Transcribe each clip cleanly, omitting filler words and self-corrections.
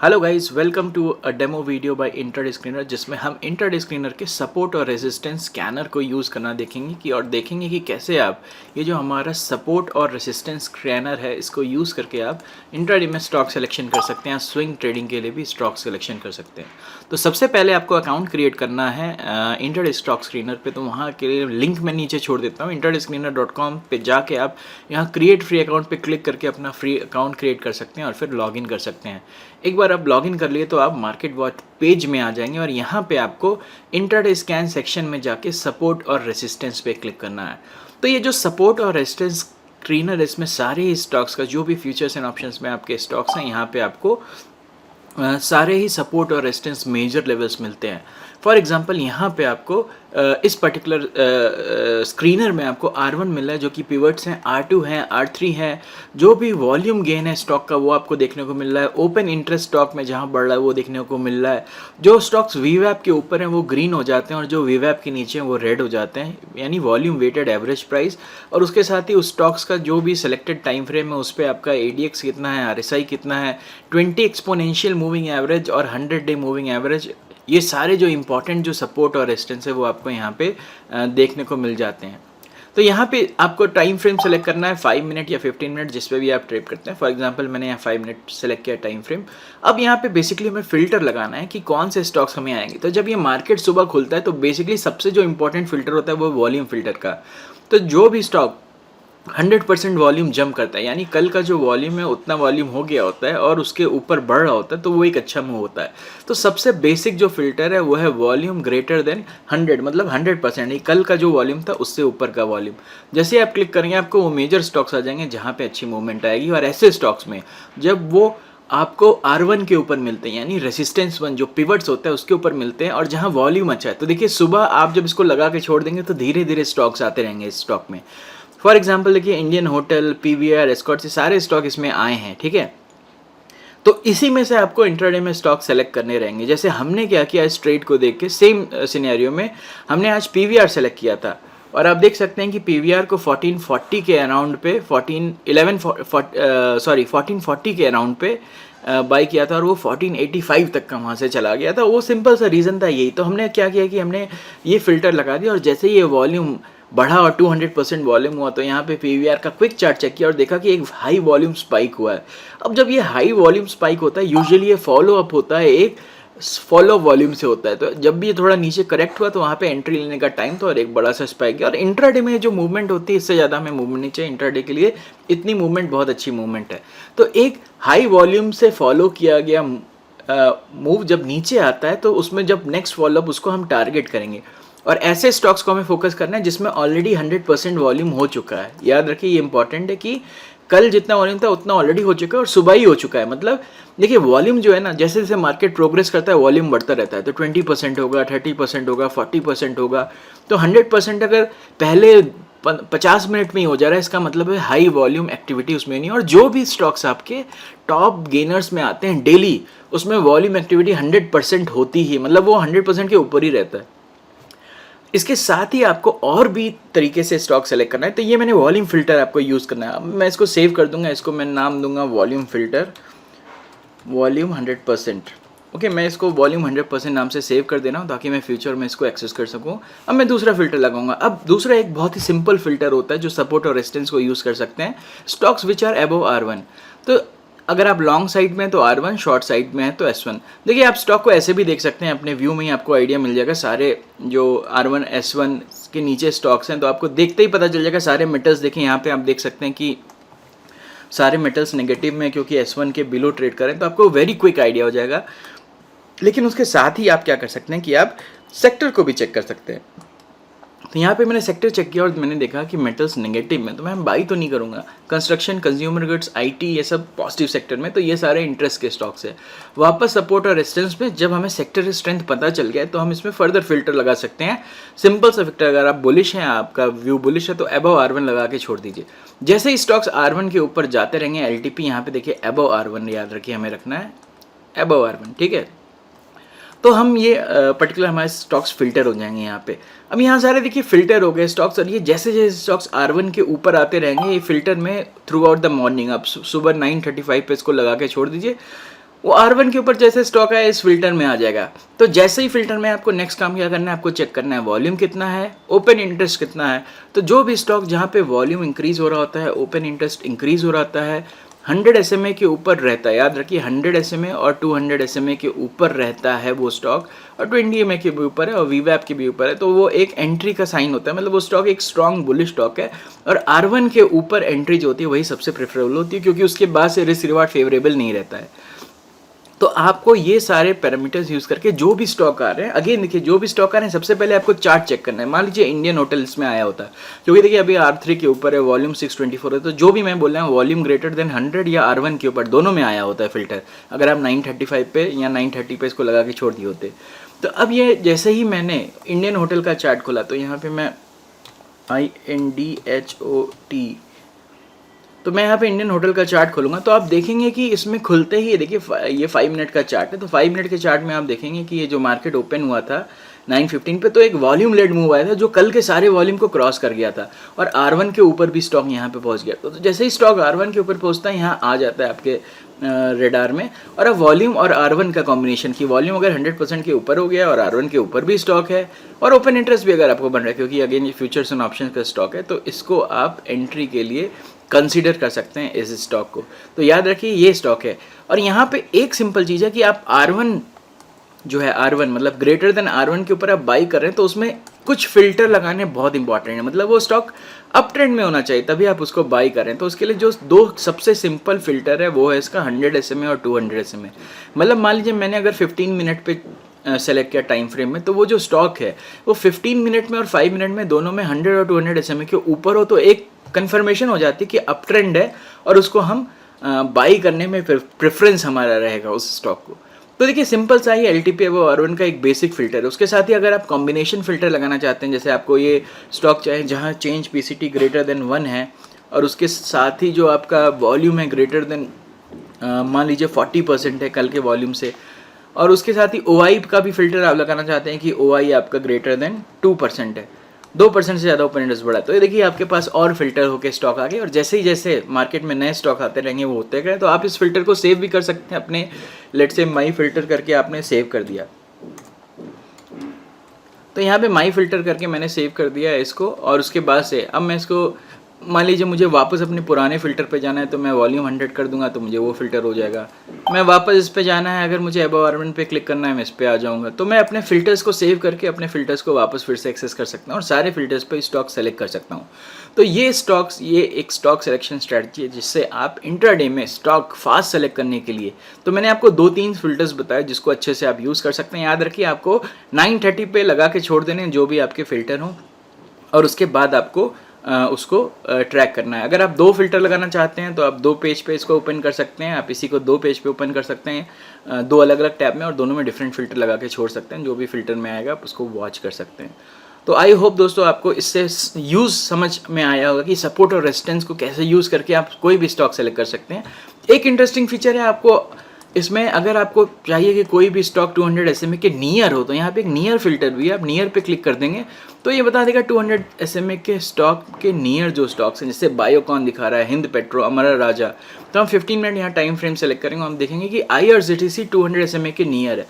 Hello guys, welcome to a demo video by intraday screener, जिसमें हम intraday screener के support और resistance scanner को यूज़ करना देखेंगे कि कैसे आप ये जो हमारा सपोर्ट और रेजिस्टेंस स्कैनर है इसको यूज़ करके आप इंट्राडे में स्टॉक सिलेक्शन कर सकते हैं। स्विंग ट्रेडिंग के लिए भी स्टॉक सिलेक्शन कर सकते हैं। तो सबसे पहले आपको अकाउंट क्रिएट करना है इंट्राडे स्टॉक स्क्रीनर पे। तो वहाँ के लिए लिंक मैं नीचे छोड़ देता हूँ। intradescreener.com पे जाके आप यहाँ क्रिएट फ्री अकाउंट पे क्लिक करके अपना फ्री अकाउंट क्रिएट कर सकते हैं और फिर लॉगिन कर सकते हैं। एक बार आप लॉगिन कर लिए तो आप मार्केट वॉच पेज में आ जाएंगे और यहाँ पे आपको इंट्राडे स्कैन सेक्शन में जाके सपोर्ट और रेसिस्टेंस पे क्लिक करना है। तो ये जो सपोर्ट और रेसिस्टेंस स्क्रीनर, इसमें सारे ही स्टॉक्स का जो भी फ्यूचर्स एंड ऑप्शंस में आपके स्टॉक्स हैं, यहाँ पे आपको सारे ही सपोर्ट और रेजिस्टेंस मेजर लेवल्स मिलते हैं। फॉर एग्जांपल यहाँ पे आपको इस पर्टिकुलर स्क्रीनर में आपको R1 मिल रहा है जो कि पिवट्स हैं, R2 हैं, R3 हैं। जो भी वॉल्यूम गेन है स्टॉक का वो आपको देखने को मिल रहा है। ओपन इंटरेस्ट स्टॉक में जहाँ बढ़ रहा है वो देखने को मिल रहा है। जो स्टॉक्स वीवैप के ऊपर हैं वो ग्रीन हो जाते हैं और जो वीवैप के नीचे हैं वो रेड हो जाते हैं, यानी वॉल्यूम वेटेड एवरेज प्राइस। और उसके साथ ही उस स्टॉक्स का जो भी सिलेक्टेड टाइम फ्रेम है उस पर आपका ADX कितना है, RSI कितना है, 20 एक्सपोनेंशियल मूविंग एवरेज और 100 डे मूविंग एवरेज, ये सारे जो इंपॉर्टेंट जो सपोर्ट और रेजिस्टेंस है वो आपको यहाँ पे देखने को मिल जाते हैं। तो यहाँ पे आपको टाइम फ्रेम सेलेक्ट करना है 5 मिनट या 15 मिनट, जिस पे भी आप ट्रेड करते हैं। फॉर एग्जांपल मैंने यहाँ 5 मिनट सेलेक्ट किया टाइम फ्रेम। अब यहाँ पे बेसिकली हमें फिल्टर लगाना है कि कौन से स्टॉक्स हमें आएंगे। तो जब ये मार्केट सुबह खुलता है तो बेसिकली सबसे जो इंपॉर्टेंट फिल्टर होता है वो वॉल्यूम फिल्टर का। तो जो भी स्टॉक 100% वॉल्यूम जंप करता है, यानी कल का जो वॉल्यूम है उतना वॉल्यूम हो गया होता है और उसके ऊपर बढ़ रहा होता है, तो वो एक अच्छा मूव होता है। तो सबसे बेसिक जो फिल्टर है वो है वॉल्यूम ग्रेटर देन 100, मतलब 100%, ये कल का जो वॉल्यूम था उससे ऊपर का वॉल्यूम। जैसे आप क्लिक करेंगे आपको वो मेजर स्टॉक्स आ जाएंगे जहाँ पे अच्छी मूवमेंट आएगी। और ऐसे स्टॉक्स में जब वो आपको R1 के ऊपर मिलते हैं, यानी रेसिस्टेंस 1 जो पिवट्स होता है उसके ऊपर मिलते हैं और जहाँ वॉल्यूम अच्छा है, तो देखिए सुबह आप जब इसको लगा के छोड़ देंगे तो धीरे धीरे स्टॉक्स आते रहेंगे इस स्टॉक में। फॉर एग्जाम्पल देखिए इंडियन होटल, PVR, एस्कॉर्ट, से सारे स्टॉक इसमें आए हैं, ठीक है। तो इसी में से आपको इंट्राडे में स्टॉक सेलेक्ट करने रहेंगे। जैसे हमने क्या किया, इस ट्रेड को देख के सेम सिनेरियो में हमने आज PVR सेलेक्ट किया था और आप देख सकते हैं कि PVR को 1440 के अराउंड पे 1440 के अराउंड पे बाई किया था और वो 1485 तक का वहाँ से चला गया था। वो सिंपल सा रीज़न था यही। तो हमने क्या किया कि हमने ये फिल्टर लगा दिया और जैसे ये वॉल्यूम बढ़ा और 200% वॉल्यूम हुआ तो यहाँ पे PVR का क्विक चार्ट चेक किया और देखा कि एक हाई वॉल्यूम स्पाइक हुआ है। अब जब ये हाई वॉल्यूम स्पाइक होता है यूजुअली ये फॉलो अप होता है एक फॉलो वॉल्यूम से होता है। तो जब भी ये थोड़ा नीचे करेक्ट हुआ तो वहाँ पे एंट्री लेने का टाइम था और एक बड़ा सा स्पाइक गया। और इंट्राडे में जो मूवमेंट होती है इससे ज़्यादा हमें मूवमेंट नहीं चाहिए। इंट्राडे के लिए इतनी मूवमेंट बहुत अच्छी मूवमेंट है। तो एक हाई वॉल्यूम से फॉलो किया गया मूव जब नीचे आता है तो उसमें जब नेक्स्ट फॉलोअप उसको हम टारगेट करेंगे और ऐसे स्टॉक्स को हमें फोकस करना है जिसमें ऑलरेडी 100% वॉल्यूम हो चुका है। याद रखिए ये इंपॉर्टेंट है कि कल जितना वॉल्यूम था उतना ऑलरेडी हो चुका है और सुबह ही हो चुका है। मतलब देखिए वॉल्यूम जो है ना, जैसे जैसे मार्केट प्रोग्रेस करता है वॉल्यूम बढ़ता रहता है। तो 20% होगा, 30% होगा, 40% होगा। तो 100% अगर पहले 50 मिनट में ही हो जा रहा है इसका मतलब है हाई वॉल्यूम एक्टिविटी उसमें नहीं। और जो भी स्टॉक्स आपके टॉप गेनर्स में आते हैं डेली, उसमें वॉल्यूम एक्टिविटी 100% होती ही, मतलब वो 100% के ऊपर ही रहता है। इसके साथ ही आपको और भी तरीके से स्टॉक सेलेक्ट करना है। तो ये मैंने वॉल्यूम फिल्टर आपको यूज़ करना है। अब मैं इसको सेव कर दूंगा, इसको मैं नाम दूंगा वॉल्यूम फिल्टर, वॉल्यूम 100%। ओके, मैं इसको वॉल्यूम 100% नाम से सेव कर देना हूँ ताकि मैं फ्यूचर में इसको एक्सेस कर सकूँ। अब मैं दूसरा फिल्टर लगाऊंगा। अब दूसरा एक बहुत ही सिंपल फिल्टर होता है जो सपोर्ट और रेजिस्टेंस को यूज़ कर सकते हैं, stocks which are above R1। तो अगर आप लॉन्ग साइड में है तो R1, शॉर्ट साइड में है तो S1। देखिए आप स्टॉक को ऐसे भी देख सकते हैं, अपने व्यू में ही आपको आइडिया मिल जाएगा। सारे जो R1, S1 के नीचे स्टॉक्स हैं तो आपको देखते ही पता चल जाएगा। सारे मेटल्स देखें, यहाँ पे आप देख सकते हैं कि सारे मेटल्स नेगेटिव में क्योंकि S1 के बिलो ट्रेड करें, तो आपको वेरी क्विक आइडिया हो जाएगा। लेकिन उसके साथ ही आप क्या कर सकते हैं कि आप सेक्टर को भी चेक कर सकते हैं। तो यहाँ पे मैंने सेक्टर चेक किया और मैंने देखा कि मेटल्स नेगेटिव में, तो मैं बाई तो नहीं करूँगा। कंस्ट्रक्शन, कंज्यूमर गुड्स, IT ये सब पॉजिटिव सेक्टर में, तो ये सारे इंटरेस्ट के स्टॉक्स है। वापस सपोर्ट और रेजिस्टेंस में जब हमें सेक्टर स्ट्रेंथ पता चल गया तो हम इसमें फर्दर फिल्टर लगा सकते हैं। सिंपल सा फिल्टर, अगर आप बुलिश हैं, आपका व्यू बुलिश है तो अबव R1 लगा के छोड़ दीजिए। जैसे ही स्टॉक्स R1 के ऊपर जाते रहेंगे, LTP यहाँ पे देखिए अबव R1, याद रखिए हमें रखना है अबव R1, ठीक है। तो हम ये पर्टिकुलर हमारे स्टॉक्स फिल्टर हो जाएंगे यहाँ पे। अब यहाँ सारे देखिए फिल्टर हो गए स्टॉक्स और ये जैसे जैसे स्टॉक्स R1 के ऊपर आते रहेंगे ये फिल्टर में थ्रू आउट द मॉर्निंग। आप सुबह 9:35 पे इसको लगा के छोड़ दीजिए वो R1 के ऊपर जैसे स्टॉक आया इस फिल्टर में आ जाएगा। तो जैसे ही फिल्टर में आपको नेक्स्ट काम क्या करना है, आपको चेक करना है वॉल्यूम कितना है, ओपन इंटरेस्ट कितना है। तो जो भी स्टॉक जहाँ पे वॉल्यूम इंक्रीज हो रहा होता है, ओपन इंटरेस्ट इंक्रीज हो रहा होता है, 100 SMA के ऊपर रहता है, याद रखिए 100 SMA और 200 SMA के ऊपर रहता है वो स्टॉक, और 20 SMA के भी ऊपर है और VWAP के भी ऊपर है, तो वो एक एंट्री का साइन होता है, मतलब वो स्टॉक एक स्ट्रॉन्ग बुलिश स्टॉक है। और R1 के ऊपर एंट्री जो होती है वही सबसे प्रेफरेबल होती है, क्योंकि उसके बाद से रिस्क रिवार्ड फेवरेबल नहीं रहता है। तो आपको ये सारे पैरामीटर्स यूज करके जो भी स्टॉक आ रहे हैं, अगेन देखिए जो भी स्टॉक आ रहे हैं सबसे पहले आपको चार्ट चेक करना है। मान लीजिए इंडियन होटल्स में आया होता है, क्योंकि देखिए अभी R3 के ऊपर है, वॉल्यूम 624 है, तो जो भी मैं बोल रहा हूँ वॉल्यूम ग्रेटर देन 100 या R1 के ऊपर दोनों में आया होता है फिल्टर, अगर आप 935 पे या 930 पे इसको लगा के छोड़ दिए होते। तो अब ये जैसे ही मैंने इंडियन होटल का चार्ट खोला, तो यहाँ पे मैं INDHOT, तो मैं यहाँ पे इंडियन होटल का चार्ट खोलूंगा, तो आप देखेंगे कि इसमें खुलते ही देखिए ये 5 मिनट का चार्ट है। तो 5 मिनट के चार्ट में आप देखेंगे कि ये जो मार्केट ओपन हुआ था 9:15 पे, तो एक वॉल्यूम लेड मूव आया था जो कल के सारे वॉल्यूम को क्रॉस कर गया था, और R1 के ऊपर भी स्टॉक यहाँ पे पहुँच गया। तो जैसे ही स्टॉक R1 के ऊपर पहुँचता है, यहाँ आ जाता है आपके रेडार में। और अब वॉल्यूम और R1 का कॉम्बिनेशन की वॉल्यूम अगर 100% के ऊपर हो गया और R1 के ऊपर भी स्टॉक है, और ओपन इंटरेस्ट भी अगर आपको बन रहा है, क्योंकि अगेन ये फ्यूचर्स एंड ऑप्शन का स्टॉक है, तो इसको आप एंट्री के लिए कंसीडर कर सकते हैं इस स्टॉक को। तो याद रखिए ये स्टॉक है। और यहाँ पे एक सिंपल चीज़ है कि आप R1 जो है, R1 मतलब ग्रेटर देन R1 के ऊपर आप बाई कर रहे हैं, तो उसमें कुछ फिल्टर लगाने बहुत इंपॉर्टेंट है। मतलब वो स्टॉक अप ट्रेंड में होना चाहिए तभी आप उसको बाई करें। तो उसके लिए जो दो सबसे सिंपल फिल्टर है वो है इसका 100 SMA और 200 SMA। मतलब मान लीजिए मैंने अगर 15 मिनट पे सेलेक्ट किया टाइम फ्रेम में, तो वो जो स्टॉक है वो 15 मिनट में और 5 मिनट में दोनों में 100 और 200 SMA के ऊपर हो, तो एक कन्फर्मेशन हो जाती है कि अप ट्रेंड है और उसको हम बाई करने में प्रेफरेंस हमारा रहेगा उस स्टॉक को। तो देखिए सिंपल सा ही LTP वो R1 का एक बेसिक फिल्टर है। उसके साथ ही अगर आप कॉम्बिनेशन फिल्टर लगाना चाहते हैं, जैसे आपको ये स्टॉक चाहे जहाँ चेंज PCT ग्रेटर देन 1 है, और उसके साथ ही जो आपका वॉल्यूम है ग्रेटर देन मान लीजिए 40% है कल के वॉल्यूम से, और उसके साथ ही OI का भी फिल्टर आप लगाना चाहते हैं कि OI आपका ग्रेटर देन 2% है, 2% से ज़्यादा ओपन इंटरेस्ट बढ़ा, तो ये देखिए आपके पास और फिल्टर होके स्टॉक आ गए। और जैसे ही जैसे मार्केट में नए स्टॉक आते रहेंगे वो होते गए, तो आप इस फिल्टर को सेव भी कर सकते हैं अपने, लेट से माई फिल्टर करके आपने सेव कर दिया। तो यहाँ पे माई फिल्टर करके मैंने सेव कर दिया है इसको, और उसके बाद से अब मैं इसको मान लीजिए मुझे वापस अपने पुराने फ़िल्टर पे जाना है, तो मैं वॉल्यूम 100 कर दूंगा तो मुझे वो फ़िल्टर हो जाएगा। मैं वापस इस पे जाना है, अगर मुझे अबव R1 पे क्लिक करना है मैं इस पे आ जाऊंगा। तो मैं अपने फ़िल्टर्स को सेव करके अपने फ़िल्टर्स को वापस फिर से एक्सेस कर सकता हूँ और सारे फ़िल्टर्स पे स्टॉक सेलेक्ट कर सकता हूँ। तो ये स्टॉक्स, ये एक स्टॉक सिलेक्शन स्ट्रैटेजी है जिससे आप इंट्राडे में स्टॉक फास्ट सेलेक्ट करने के लिए, तो मैंने आपको 2-3 फ़िल्टर्स बताए जिसको अच्छे से आप यूज़ कर सकते हैं। याद रखिए आपको 930 पे लगा के छोड़ देने जो भी आपके फ़िल्टर हों, और उसके बाद आपको उसको ट्रैक करना है। अगर आप 2 फिल्टर लगाना चाहते हैं तो आप 2 पेज पे इसको ओपन कर सकते हैं, आप इसी को 2 पेज पे ओपन कर सकते हैं 2 अलग अलग टैब में, और दोनों में डिफरेंट फिल्टर लगा के छोड़ सकते हैं। जो भी फिल्टर में आएगा आप उसको वॉच कर सकते हैं। तो आई होप दोस्तों आपको इससे यूज़ समझ में आया होगा कि सपोर्ट और रेजिस्टेंस को कैसे यूज़ करके आप कोई भी स्टॉक सेलेक्ट कर सकते हैं। एक इंटरेस्टिंग फीचर है आपको इसमें, अगर आपको चाहिए कि कोई भी स्टॉक 200 SMA के नियर हो, तो यहाँ पे एक नियर फिल्टर भी है, आप नियर पे क्लिक कर देंगे तो ये बता देगा 200 SMA के स्टॉक के नियर जो स्टॉक्स हैं, जैसे बायोकॉन दिखा रहा है, हिंद पेट्रो, अमरा राजा। तो हम 15 मिनट यहाँ टाइम फ्रेम सेलेक्ट करेंगे, हम देखेंगे कि IRCTC 200 SMA के नियर है।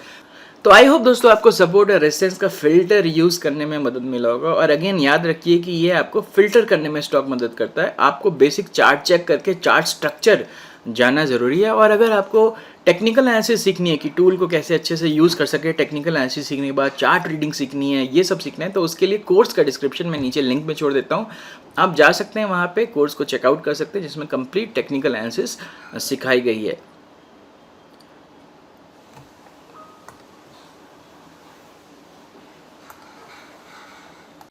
तो आई होप दोस्तों आपको सपोर्ट और रेजिस्टेंस का फिल्टर यूज़ करने में मदद मिला होगा। और अगेन याद रखिए कि ये आपको फिल्टर करने में स्टॉक मदद करता है। आपको बेसिक चार्ट चेक करके चार्ट स्ट्रक्चर जानना ज़रूरी है। और अगर आपको टेक्निकल एनालिसिस सीखनी है कि टूल को कैसे अच्छे से यूज़ कर सके, टेक्निकल एनालिसिस सीखने के बाद चार्ट रीडिंग सीखनी है, ये सब सीखना है, तो उसके लिए कोर्स का डिस्क्रिप्शन में नीचे लिंक में छोड़ देता हूँ, आप जा सकते हैं वहाँ पे कोर्स को चेकआउट कर सकते हैं जिसमें कंप्लीट टेक्निकल एनालिसिस सिखाई गई है।